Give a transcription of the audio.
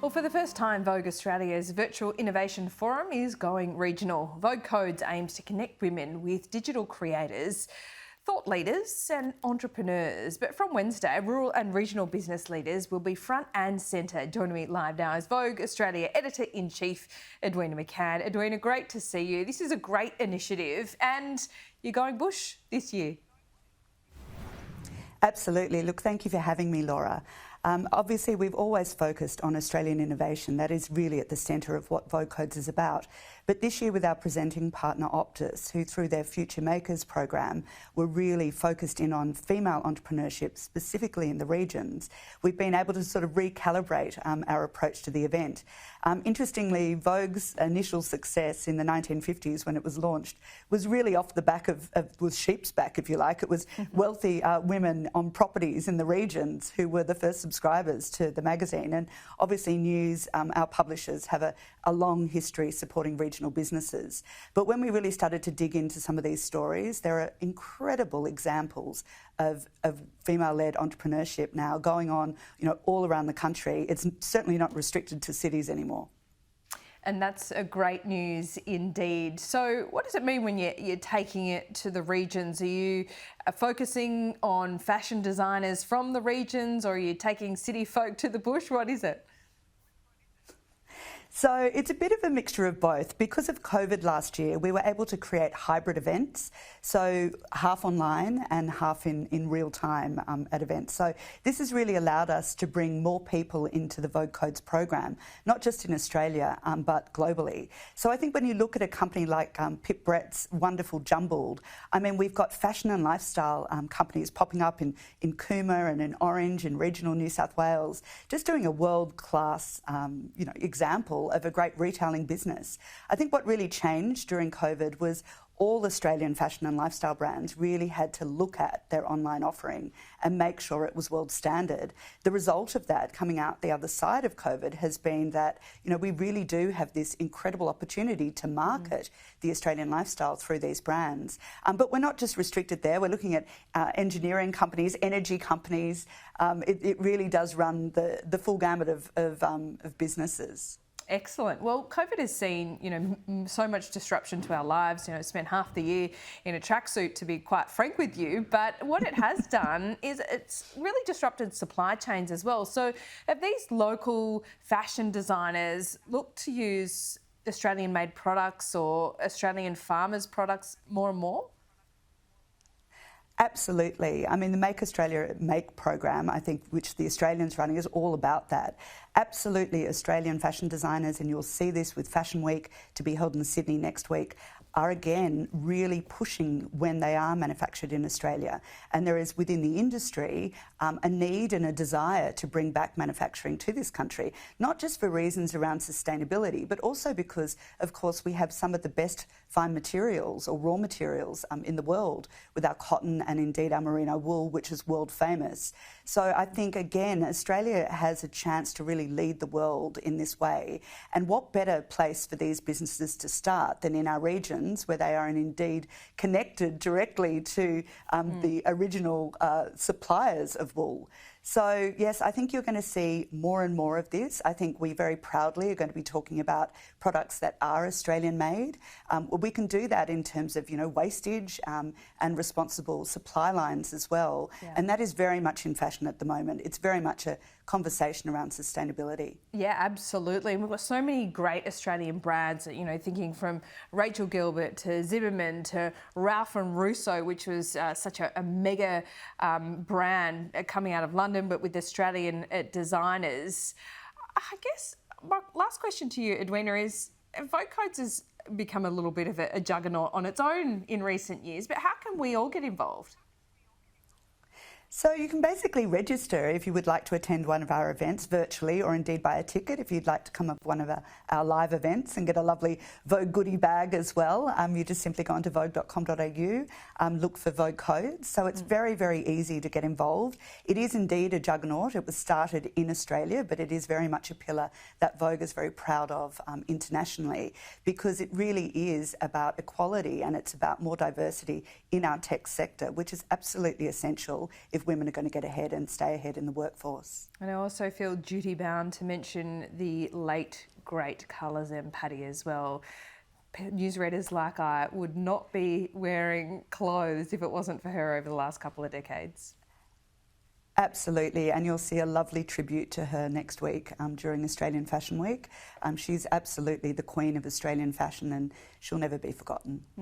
Well, for the first time, Vogue Australia's Virtual Innovation Forum is going regional. Vogue Codes aims to connect women with digital creators, thought leaders and entrepreneurs. But from Wednesday, rural and regional business leaders will be front and centre. Joining me live now is Vogue Australia Editor-in-Chief, Edwina McCann. Edwina, great to see you. This is a great initiative and you're going bush this year. Absolutely. Look, thank you for having me, Laura. Obviously, we've always focused on Australian innovation. That is really at the centre of what Vogue Codes is about. But this year with our presenting partner Optus, who through their Future Makers program were really focused in on female entrepreneurship, specifically in the regions, we've been able to sort of recalibrate our approach to the event. Interestingly, Vogue's initial success in the 1950s when it was launched was really off the back was sheep's back, if you like. It was wealthy women on properties in the regions who were the first subscribers to the magazine. And obviously News, our publishers, have a long history supporting regional businesses. But when we really started to dig into some of these stories, there are incredible examples of female-led entrepreneurship now going on, all around the country. It's certainly not restricted to cities anymore. And that's a great news indeed. So what does it mean when you're taking it to the regions? Are you focusing on fashion designers from the regions, or are you taking city folk to the bush? What is it? So it's a bit of a mixture of both. Because of COVID last year, we were able to create hybrid events, so half online and half in real time at events. So this has really allowed us to bring more people into the Vogue Codes program, not just in Australia, but globally. So I think when you look at a company like Pip Brett's wonderful Jumbled, I mean, we've got fashion and lifestyle companies popping up in Cooma and in Orange in regional New South Wales, just doing a world-class, example of a great retailing business. I think what really changed during COVID was all Australian fashion and lifestyle brands really had to look at their online offering and make sure it was world standard. The result of that coming out the other side of COVID has been that, we really do have this incredible opportunity to market the Australian lifestyle through these brands. But we're not just restricted there. We're looking at engineering companies, energy companies. It really does run the full gamut of businesses. Excellent. Well, COVID has seen, so much disruption to our lives. Spent half the year in a tracksuit, to be quite frank with you. But what it has done is it's really disrupted supply chains as well. So have these local fashion designers looked to use Australian-made products or Australian farmers' products more and more? Absolutely. I mean, the Make Australia Make program, I think, which the Australians running, is all about that. Absolutely, Australian fashion designers, and you'll see this with Fashion Week to be held in Sydney next week, are again really pushing when they are manufactured in Australia. And there is within the industry a need and a desire to bring back manufacturing to this country, not just for reasons around sustainability, but also because, of course, we have some of the best fine materials or raw materials in the world with our cotton and indeed our merino wool, which is world famous. So I think, again, Australia has a chance to really lead the world in this way. And what better place for these businesses to start than in our regions, where they are indeed connected directly to the original suppliers of wool. So, yes, I think you're going to see more and more of this. I think we very proudly are going to be talking about products that are Australian-made. We can do that in terms of, wastage and responsible supply lines as well. Yeah. And that is very much in fashion at the moment. It's very much a conversation around sustainability. Yeah, absolutely. And we've got so many great Australian brands, thinking from Rachel Gilbert to Zimmerman to Ralph and Russo, which was such a mega brand coming out of London, but with Australian designers. I guess my last question to you, Edwina, is Vogue Codes has become a little bit of a juggernaut on its own in recent years, but how can we all get involved? So you can basically register if you would like to attend one of our events virtually, or indeed buy a ticket if you'd like to come up one of our live events and get a lovely Vogue goodie bag as well. You just simply go onto vogue.com.au, look for Vogue Codes. So it's very, very easy to get involved. It is indeed a juggernaut. It was started in Australia, but it is very much a pillar that Vogue is very proud of internationally, because it really is about equality and it's about more diversity in our tech sector, which is absolutely essential if if women are going to get ahead and stay ahead in the workforce. And I also feel duty-bound to mention the late, great Carla Zampatti as well. Newsreaders like I would not be wearing clothes if it wasn't for her over the last couple of decades. Absolutely, and you'll see a lovely tribute to her next week during Australian Fashion Week. She's absolutely the queen of Australian fashion, and she'll never be forgotten.